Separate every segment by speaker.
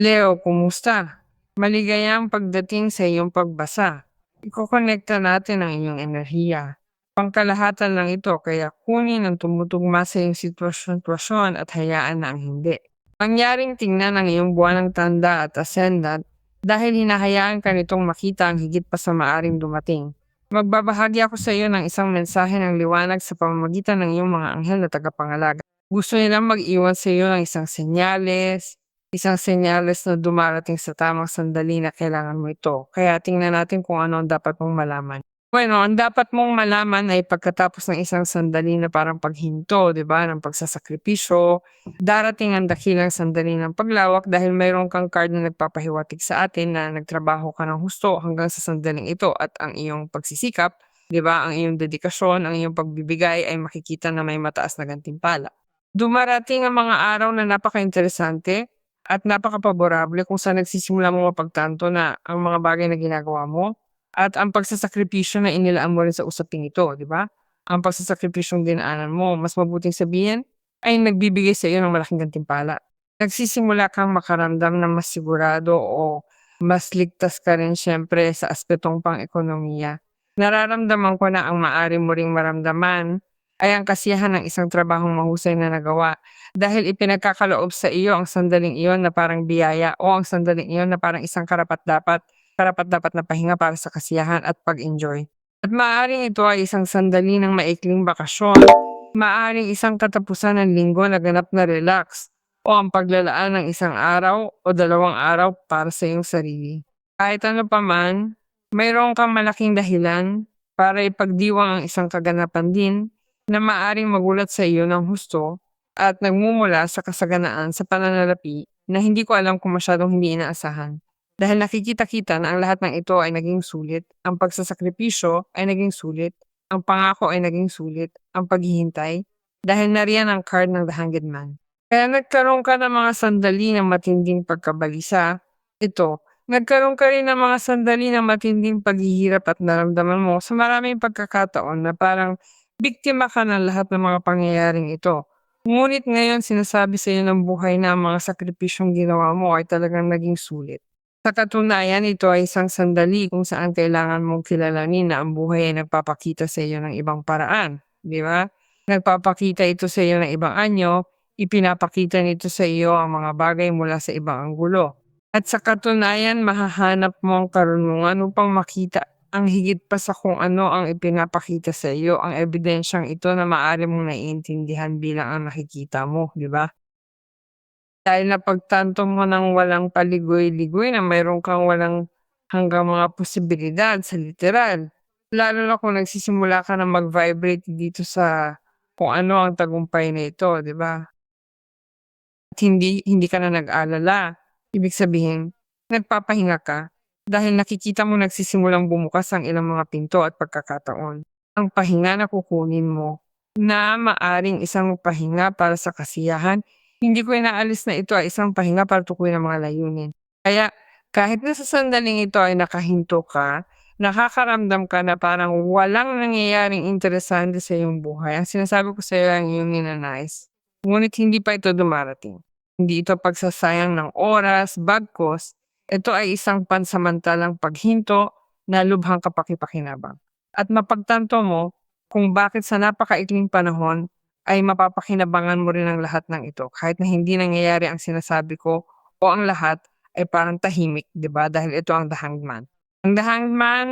Speaker 1: Leo, kumusta? Maligayang pagdating sa iyong pagbasa. Ikokonekta natin ang iyong enerhiya. Pangkalahatan lang ito kaya kunin ang tumutugma sa iyong sitwasyon at hayaan na ang hindi. Mangyaring tingnan ang iyong buwan ng tanda at ascendant dahil hinahayaan ka nitong makita ang higit pa sa maaring dumating. Magbabahagi ako sa iyo ng isang mensahe ng liwanag sa pamamagitan ng iyong mga anghel na tagapangalaga. Gusto nilang mag-iwan sa iyo ng isang senyales na dumarating sa tamang sandali na kailangan mo ito. Kaya tingnan natin kung ano ang dapat mong malaman. Bueno, ang dapat mong malaman ay pagkatapos ng isang sandali na parang paghinto, di ba, ng pagsasakripisyo, darating ang dakilang sandali ng paglawak dahil mayroon kang card na nagpapahiwatig sa atin na nagtrabaho ka ng husto hanggang sa sandaling ito at ang iyong pagsisikap, di ba, ang iyong dedikasyon, ang iyong pagbibigay ay makikita na may mataas na gantimpala. Dumarating ang mga araw na napaka-interesante at napakapaborable kung saan nagsisimula mo mapagtanto na ang mga bagay na ginagawa mo at ang pagsasakripisyo na inilaan mo rin sa usaping ito, di ba? Ang pagsasakripisyong dinaanan mo, mas mabuting sabihin, ay nagbibigay sa iyo ng malaking gantimpala. Nagsisimula kang makaramdam ng mas sigurado o mas ligtas ka rin syempre sa aspetong pang-ekonomiya. Nararamdaman ko na ang maaari mo ring maramdaman ay ang kasiyahan ng isang trabahong mahusay na nagawa dahil ipinagkakaloob sa iyo ang sandaling iyon na parang biyaya o ang sandaling iyon na parang isang karapat-dapat na pahinga para sa kasiyahan at pag-enjoy. At maaaring ito ay isang sandali ng maikling bakasyon, maaaring isang katapusan ng linggo na ganap na relax, o ang paglalaan ng isang araw o 2 araw para sa iyong sarili. Kahit ano pa man, mayroon kang malaking dahilan para ipagdiwang ang isang kaganapan din na maaaring magulat sa iyo ng husto at nagmumula sa kasaganaan sa pananalapi na hindi ko alam kung masyadong hindi inaasahan. Dahil nakikita-kita na ang lahat ng ito ay naging sulit, ang pagsasakripisyo ay naging sulit, ang pangako ay naging sulit, ang paghihintay, dahil nariyan ang card ng The Hanged Man. Kaya nagkaroon ka ng mga sandali ng matinding pagkabalisa. Ito, nagkaroon ka rin ng mga sandali ng matinding paghihirap at naramdaman mo sa maraming pagkakataon na parang biktima ka ng lahat ng mga pangyayaring ito. Ngunit ngayon sinasabi sa iyo ng buhay na ang mga sakripisyong ginawa mo ay talagang naging sulit. Sa katunayan, ito ay isang sandali kung saan kailangan mong kilalanin na ang buhay ay nagpapakita sa iyo ng ibang paraan, di ba? Nagpapakita ito sa iyo ng ibang anyo, ipinapakita nito sa iyo ang mga bagay mula sa ibang anggulo. At sa katunayan, mahahanap mo ang karunungan upang makita ang higit pa sa kung ano ang ipinapakita sa iyo, ang ebidensyang ito na maaari mong naiintindihan bilang ang nakikita mo, di ba? Dahil napagtanto mo ng walang paligoy-ligoy na mayroon kang walang hanggang mga posibilidad sa literal. Lalo na kung nagsisimula ka na mag-vibrate dito sa kung ano ang tagumpay na ito, di ba? At hindi ka na nag-alala. Ibig sabihin, nagpapahinga ka dahil nakikita mo nagsisimulang bumukas ang ilang mga pinto at pagkakataon. Ang pahinga na kukunin mo na maaring isang pahinga para sa kasiyahan, hindi ko inaalis na ito ay isang pahinga para tukuyin ang mga layunin. Kaya kahit na sa sandaling ito ay nakahinto ka, nakakaramdam ka na parang walang nangyayaring interesante sa iyong buhay. Ang sinasabi ko sa iyo ang iyong ninanais. Ngunit hindi pa ito dumarating. Hindi ito pagsasayang ng oras, bagkus. Ito ay isang pansamantalang paghinto na lubhang kapakipakinabang. At mapagtanto mo kung bakit sa napakaikling panahon ay mapapakinabangan mo rin ang lahat ng ito kahit na hindi nangyayari ang sinasabi ko o ang lahat ay parang tahimik, 'di ba? Dahil ito ang The Hanged Man. Ang The Hanged Man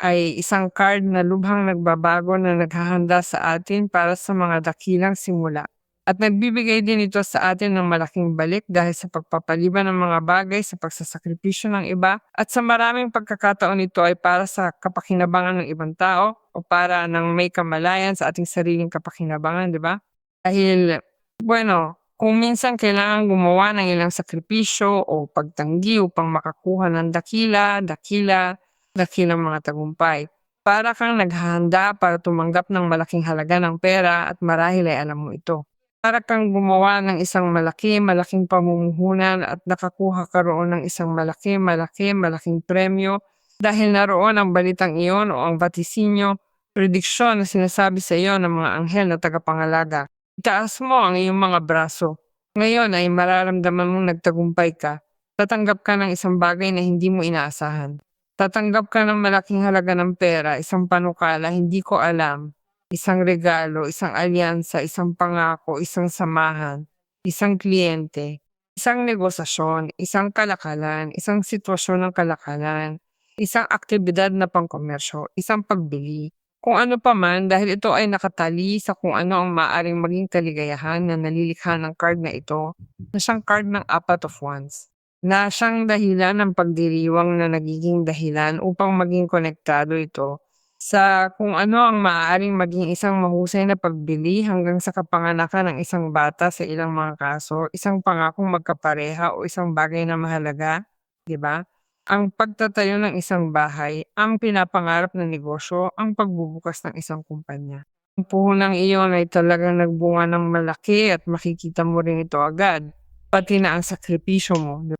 Speaker 1: ay isang card na lubhang nagbabago na naghahanda sa atin para sa mga dakilang simula. At nagbibigay din ito sa atin ng malaking balik dahil sa pagpapaliban ng mga bagay sa pagsasakripisyo ng iba at sa maraming pagkakataon ito ay para sa kapakinabangan ng ibang tao o para ng may kamalayan sa ating sariling kapakinabangan, di ba? Dahil, bueno, kung minsan kailangan gumawa ng ilang sakripisyo o pagtanggi upang makakuha ng dakilang mga tagumpay. Para kang naghahanda para tumanggap ng malaking halaga ng pera at marahil ay alam mo ito. Para kang gumawa ng isang malaking pamumuhunan at nakakuha ka roon ng isang malaking premyo dahil naroon ang balitang iyon o ang vatisinyo, prediksyon na sinasabi sa iyo ng mga anghel na tagapangalaga. Itaas mo ang iyong mga braso. Ngayon ay mararamdaman mong nagtagumpay ka. Tatanggap ka ng isang bagay na hindi mo inaasahan. Tatanggap ka ng malaking halaga ng pera, isang panukala, hindi ko alam, isang regalo, isang alyansa, isang pangako, isang samahan, isang kliyente, isang negosasyon, isang kalakalan, isang sitwasyon ng kalakalan, isang aktibidad na pangkomersyo, isang pagbili. Kung ano pa man dahil ito ay nakatali sa kung ano ang maaaring maging kaligayahan na nalilikha ng card na ito na siyang card ng Apat of Wands na siyang dahilan ng pagdiriwang na nagiging dahilan upang maging konektado ito sa kung ano ang maaaring maging isang mahusay na pagbili hanggang sa kapanganakan ng isang bata sa ilang mga kaso, isang pangakong magkapareha o isang bagay na mahalaga, 'di ba? Ang pagtatayo ng isang bahay, ang pinapangarap na negosyo, ang pagbubukas ng isang kumpanya. Ang puhunang iyon ay talagang nagbunga ng malaki at makikita mo rin ito agad, pati na ang sakripisyo mo.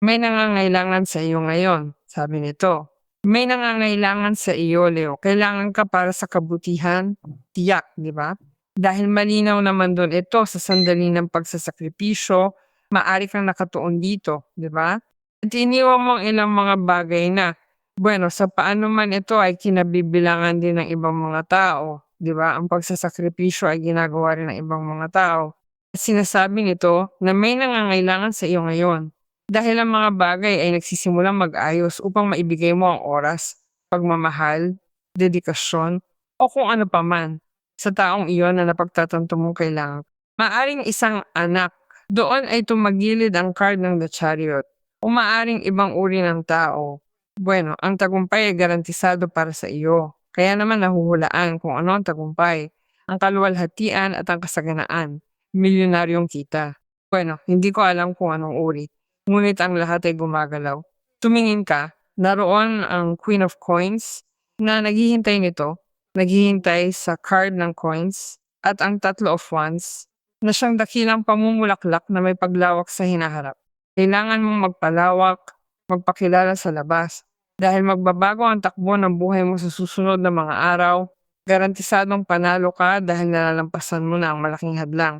Speaker 1: May nangangailangan sa iyo ngayon, sabi nito. May nangangailangan sa iyo, Leo. Kailangan ka para sa kabutihan, tiyak, di ba? Dahil malinaw naman doon ito sa sandali ng pagsasakripisyo, maari kang nakatuon dito, di ba? At iniwan mo ang ilang mga bagay na, bueno, sa paano man ito ay kinabibilangan din ng ibang mga tao, di ba? Ang pagsasakripisyo ay ginagawa rin ng ibang mga tao. At sinasabi nito na may nangangailangan sa iyo ngayon dahil ang mga bagay ay nagsisimulang mag-ayos upang maibigay mo ang oras, pagmamahal, dedikasyon, o kung ano pa man sa taong iyon na napagtatanto mong kailangan. Maaring isang anak, doon ay tumagilid ang card ng The Chariot, o maaring ibang uri ng tao. Bueno, ang tagumpay ay garantisado para sa iyo. Kaya naman nahuhulaan kung ano ang tagumpay, ang kaluwalhatian at ang kasaganaan. Milyonaryong kita. Bueno, hindi ko alam kung anong uri. Ngunit ang lahat ay gumagalaw. Tumingin ka, naroon ang Queen of Coins na naghihintay nito, naghihintay sa card ng coins at ang Tatlo of Wands na siyang dakilang pamumulaklak na may paglawak sa hinaharap. Kailangan mong magpalawak, magpakilala sa labas dahil magbabago ang takbo ng buhay mo sa susunod na mga araw. Garantisadong panalo ka dahil nalalampasan mo na ang malaking hadlang.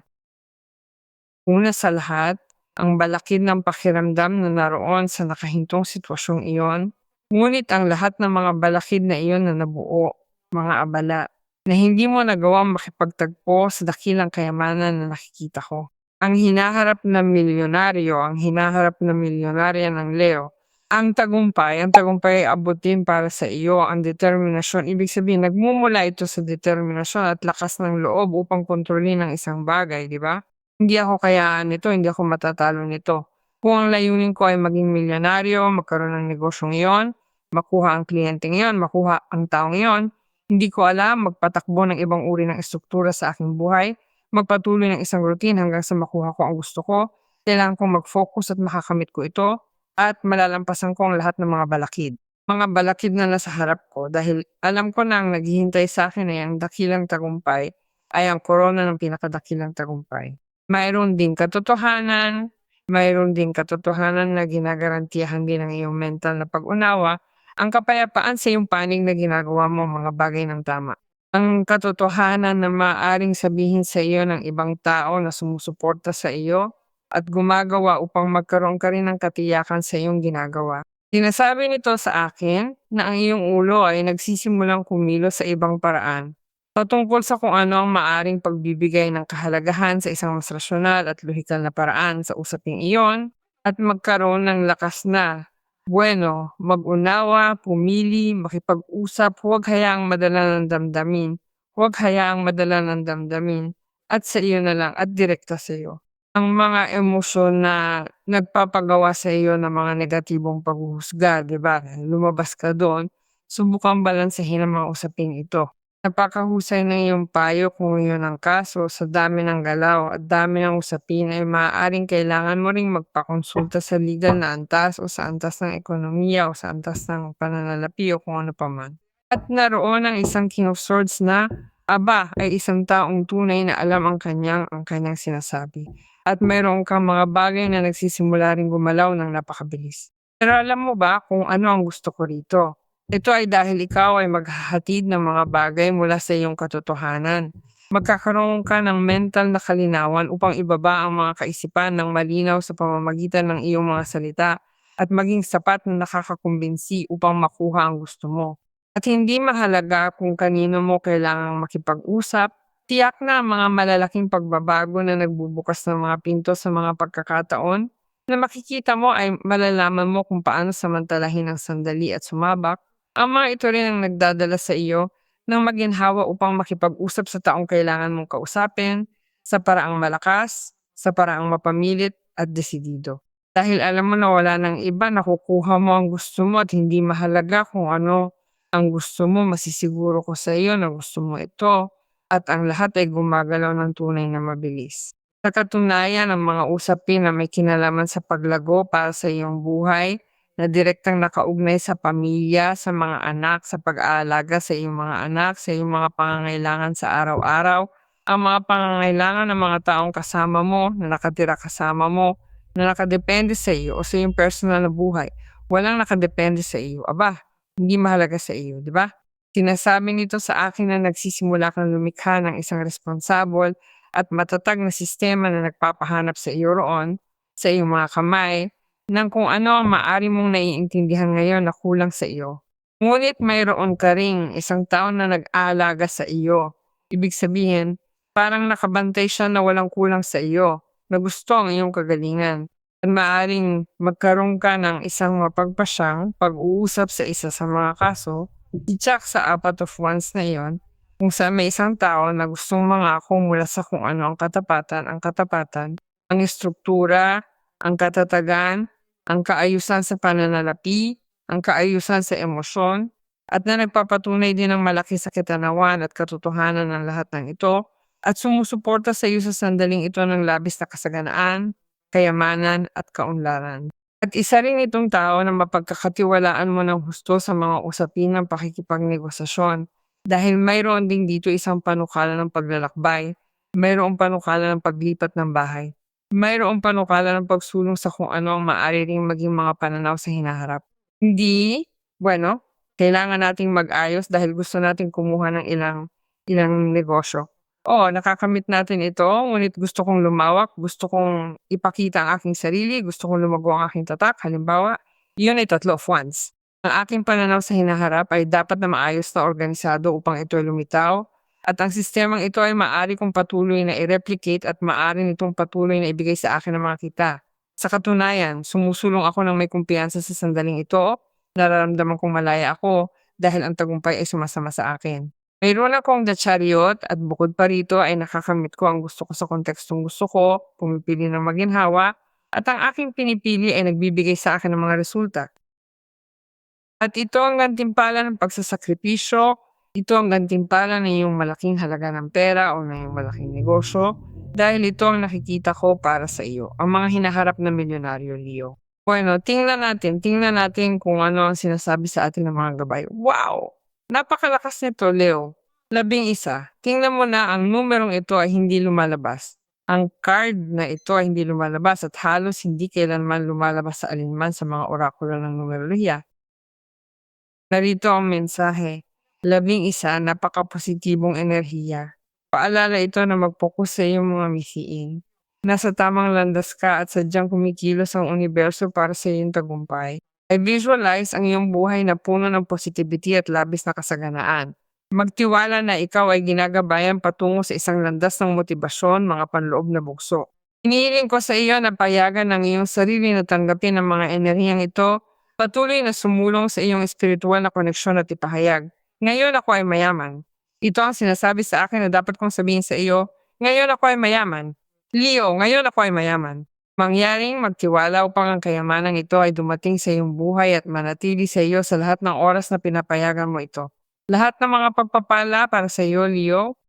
Speaker 1: Una sa lahat, ang balakid ng pakiramdam na naroon sa nakahintong sitwasyong iyon, ngunit ang lahat ng mga balakid na iyon na nabuo, mga abala, na hindi mo nagawang makipagtagpo sa dakilang kayamanan na nakikita ko. Ang hinaharap na milyonaryo, ang hinaharap na milyonarya ng Leo, ang tagumpay ay abutin para sa iyo, ang determinasyon. Ibig sabihin, nagmumula ito sa determinasyon at lakas ng loob upang kontrolin ang isang bagay, di ba? Hindi ako kayaan nito, hindi ako matatalo nito. Kung ang layunin ko ay maging milyonaryo, magkaroon ng negosyong iyon, makuha ang kliyenteng iyon, makuha ang taong iyon, hindi ko alam, magpatakbo ng ibang uri ng estruktura sa aking buhay, magpatuloy ng isang routine hanggang sa makuha ko ang gusto ko, kailangan kong mag-focus at makakamit ko ito, at malalampasan ko ang lahat ng mga balakid. Mga balakid na nasa harap ko dahil alam ko na ang naghihintay sa akin ay ang dakilang tagumpay ay ang korona ng pinakadakilang tagumpay. Mayroon ding katotohanan na ginagarantiyahan din ng iyong mental na pag-unawa, ang kapayapaan sa iyong panig na ginagawa mo ang mga bagay ng tama. Ang katotohanan na maaaring sabihin sa iyo ng ibang tao na sumusuporta sa iyo at gumagawa upang magkaroon ka rin ng katiyakan sa iyong ginagawa. Sinasabi nito sa akin na ang iyong ulo ay nagsisimulang kumilos sa ibang paraan patungkol sa kung ano ang maaring pagbibigay ng kahalagahan sa isang mas rasyonal at lohikal na paraan sa usaping iyon at magkaroon ng lakas na, bueno, mag-unawa, pumili, makipag-usap, huwag hayaang madala ng damdamin, huwag hayaang madala ng damdamin, at sa iyo na lang at direkta sa iyo. Ang mga emosyon na nagpapagawa sa iyo ng mga negatibong paghuhusga, di ba? Lumabas ka doon, subukang balansehin ang mga usaping ito. Napakahusay ng iyong payo kung iyon ang kaso, sa dami ng galaw at dami ng usapin ay maaaring kailangan mo ring magpakonsulta sa legal na antas o sa antas ng ekonomiya o sa antas ng pananalapi o kung ano pa man. At naroon ang isang King of Swords na, aba, ay isang taong tunay na alam ang kanyang sinasabi. At mayroon kang mga bagay na nagsisimula ring gumalaw ng napakabilis. Pero alam mo ba kung ano ang gusto ko rito? Ito ay dahil ikaw ay maghahatid ng mga bagay mula sa iyong katotohanan. Magkakaroon ka ng mental na kalinawan upang ibaba ang mga kaisipan ng malinaw sa pamamagitan ng iyong mga salita at maging sapat na nakakakumbinsi upang makuha ang gusto mo. At hindi mahalaga kung kanino mo kailangang makipag-usap, tiyak na ang mga malalaking pagbabago na nagbubukas ng mga pinto sa mga pagkakataon na makikita mo ay malalaman mo kung paano samantalahin ang sandali at sumabak. Ang mga ito rin ang nagdadala sa iyo ng maginhawa upang makipag-usap sa taong kailangan mong kausapin, sa paraang malakas, sa paraang mapamilit at desidido. Dahil alam mo na wala ng iba, nakukuha mo ang gusto mo at hindi mahalaga kung ano ang gusto mo, masisiguro ko sa iyo na gusto mo ito at ang lahat ay gumagalaw ng tunay na mabilis. Sa katunayan, ang mga usapin na may kinalaman sa paglago para sa iyong buhay na direktang nakaugnay sa pamilya, sa mga anak, sa pag-aalaga sa iyong mga anak, sa iyong mga pangangailangan sa araw-araw, ang mga pangangailangan ng mga taong kasama mo, na nakatira kasama mo, na nakadepende sa iyo o sa iyong personal na buhay. Walang nakadepende sa iyo. Aba, hindi mahalaga sa iyo, di ba? Sinasabi nito sa akin na nagsisimula kang lumikha ng isang responsable at matatag na sistema na nagpapahanap sa iyo roon, sa iyong mga kamay, ng kung ano ang maaari mong naiintindihan ngayon na kulang sa iyo. Ngunit mayroon ka ring isang tao na nag-aalaga sa iyo. Ibig sabihin, parang nakabantay siya na walang kulang sa iyo, na gusto ang iyong kagalingan. At maaaring magkaroon ka ng isang mapagpasyang pag-uusap sa isa sa mga kaso, itsak sa apat of wands na iyon, kung saan may isang tao na gustong mangako mula sa kung ano ang katapatan, ang estruktura, ang katatagan, ang kaayusan sa pananalapi, ang kaayusan sa emosyon, at na nagpapatunay din ng malaki sa katanawan at katotohanan ng lahat ng ito, at sumusuporta sa iyo sa sandaling ito ng labis na kasaganaan, kayamanan at kaunlaran. At isa rin itong tao na mapagkakatiwalaan mo ng husto sa mga usapin ng pakikipagnegosasyon dahil mayroon din dito isang panukala ng paglalakbay, mayroong panukala ng paglipat ng bahay, mayroong panukala ng pagsulong sa kung ano ang maaari ring maging mga pananaw sa hinaharap. Hindi, bueno, kailangan nating mag-ayos dahil gusto nating kumuha ng ilang ilang negosyo. Oo, nakakamit natin ito, ngunit gusto kong lumawak, gusto kong ipakita ang aking sarili, gusto kong lumago ang aking tatak. Halimbawa, yun ay 3 of wands. Ang aking pananaw sa hinaharap ay dapat na maayos na organisado upang ito ay lumitaw, at ang sistemang ito ay maaari kong patuloy na i-replicate at maaari nitong patuloy na ibigay sa akin ng mga kita. Sa katunayan, sumusulong ako ng may kumpiyansa sa sandaling ito, nararamdaman kong malaya ako dahil ang tagumpay ay sumasama sa akin. Mayroon akong The Chariot at bukod pa rito ay nakakamit ko ang gusto ko sa kontekstong gusto ko, pumipili ng maginhawa, at ang aking pinipili ay nagbibigay sa akin ng mga resulta. At ito ang gantimpala ng pagsasakripisyo, ito ang gantimpala ng iyong malaking halaga ng pera o ng iyong malaking negosyo, dahil ito ang nakikita ko para sa iyo, ang mga hinaharap na milyonaryo, Leo. Bueno, tingnan natin kung ano ang sinasabi sa atin ng mga gabay. Wow! Napakalakas nito, Leo. 11. Tingnan mo na ang numerong ito ay hindi lumalabas. Ang card na ito ay hindi lumalabas at halos hindi kailanman lumalabas sa alinman sa mga orakulo ng numerolohiya. Narito ang mensahe. 11, napakapositibong enerhiya. Paalala ito na mag-focus sa iyong mga misiin. Nasa tamang landas ka at sadyang kumikilos ang universo para sa iyong tagumpay. I visualize ang iyong buhay na puno ng positivity at labis na kasaganaan. Magtiwala na ikaw ay ginagabayan patungo sa isang landas ng motibasyon, mga panloob na bugso. Hinihiling ko sa iyo na payagan ng iyong sarili na tanggapin ang mga enerhiyang ito, patuloy na sumulong sa iyong espiritual na koneksyon at ipahayag. Ngayon ako ay mayaman. Ito ang sinasabi sa akin na dapat kong sabihin sa iyo, ngayon ako ay mayaman. Leo, ngayon ako ay mayaman. Mangyaring magtiwala upang ang kayamanang ito ay dumating sa iyong buhay at manatili sa iyo sa lahat ng oras na pinapayagan mo ito. Lahat ng mga pagpapala para sa iyo, Leo,